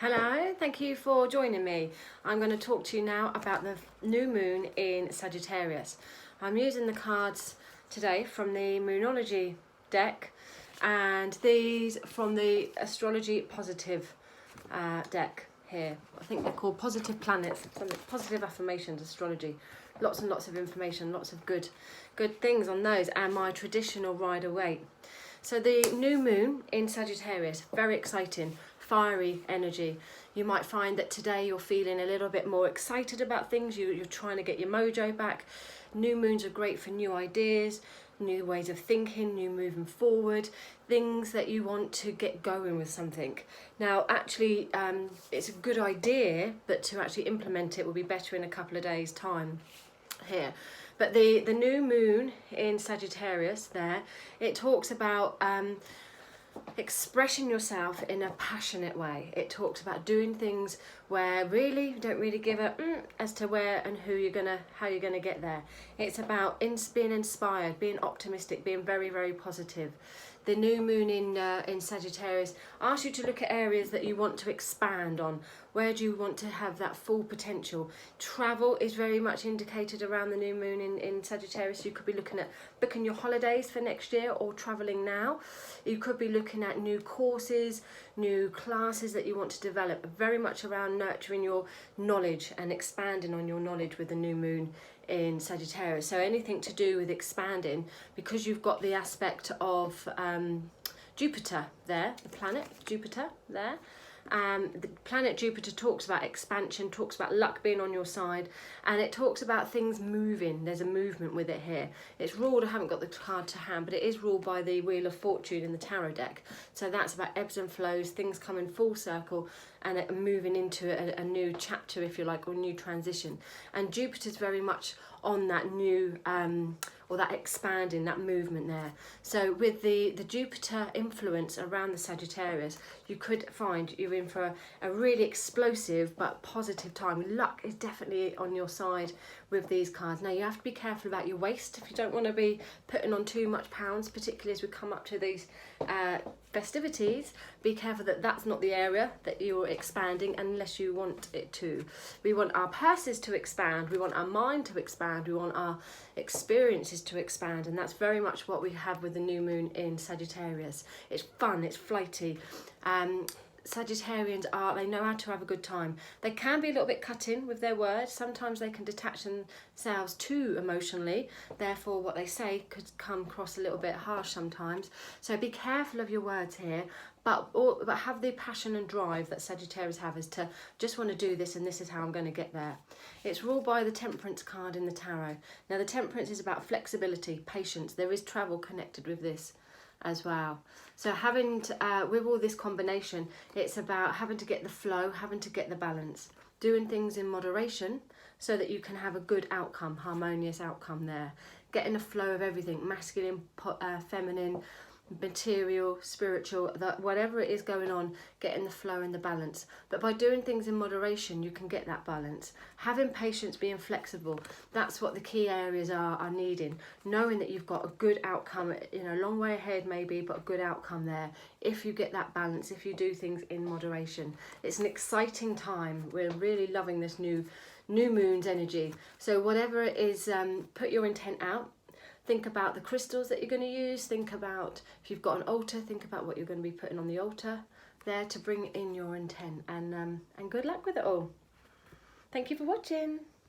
Hello, thank you for joining me. I'm going to talk to you now about the new moon in Sagittarius. I'm using the cards today from the Moonology deck and these from the Astrology Positive deck here. I think they're called Positive Planets, Positive Affirmations Astrology. Lots and lots of information, lots of good things on those, and my traditional Rider-Waite. So the new moon in Sagittarius, very exciting, fiery energy. You might find that today you're feeling a little bit more excited about things. You're trying to get your mojo back. New moons are great for new ideas, new ways of thinking, new moving forward, things that you want to get going with something. Now, actually, it's a good idea, but to actually implement it will be better in a couple of days' time here. But the new moon in Sagittarius there, it talks about expressing yourself in a passionate way. It talks about doing things where really you don't really give a as to where and how you're gonna get there. It's about being inspired, being optimistic, being very, very positive. The new moon in Sagittarius asks you to look at areas that you want to expand on. Where do you want to have that full potential? Travel is very much indicated around the new moon in Sagittarius. You could be looking at booking your holidays for next year or traveling now. You could be looking at new courses, new classes that you want to develop, very much around nurturing your knowledge and expanding on your knowledge with the new moon in Sagittarius. So anything to do with expanding, because you've got the aspect of Jupiter there, the planet Jupiter there. The planet Jupiter talks about expansion, talks about luck being on your side, and it talks about things moving. There's a movement with it here. It's ruled, I haven't got the card to hand, but it is ruled by the Wheel of Fortune in the tarot deck. So that's about ebbs and flows, things coming full circle and moving into a new chapter, if you like, or new transition. And Jupiter's very much on that new or that expanding, that movement there. So with the Jupiter influence around the Sagittarius, you could find you're in for a really explosive but positive time. Luck is definitely on your side with these cards. Now you have to be careful about your waist if you don't want to be putting on too much pounds, particularly as we come up to these festivities. Be careful that that's not the area that you're expanding unless you want it to. We want our purses to expand, we want our mind to expand, we want our experiences to expand, and that's very much what we have with the new moon in Sagittarius. It's fun, it's flighty. Sagittarians they know how to have a good time. They can be a little bit cutting with their words. Sometimes they can detach themselves too emotionally. Therefore, what they say could come across a little bit harsh sometimes. So be careful of your words here, but have the passion and drive that Sagittarius have, is to just want to do this and this is how I'm going to get there. It's ruled by the Temperance card in the tarot. Now the Temperance is about flexibility, patience. There is travel connected with this as well. So having to, with all this combination, it's about having to get the flow, having to get the balance, doing things in moderation so that you can have a good outcome, harmonious outcome there. Getting a flow of everything, masculine, feminine, material, spiritual, whatever it is going on, getting the flow and the balance. But by doing things in moderation, you can get that balance. Having patience, being flexible, that's what the key areas are needing. Knowing that you've got a good outcome, a long way ahead maybe, but a good outcome there if you get that balance, if you do things in moderation. It's an exciting time. We're really loving this new moon's energy. So whatever it is, put your intent out. Think about the crystals that you're going to use. Think about, if you've got an altar, think about what you're going to be putting on the altar there to bring in your intent. And good luck with it all. Thank you for watching.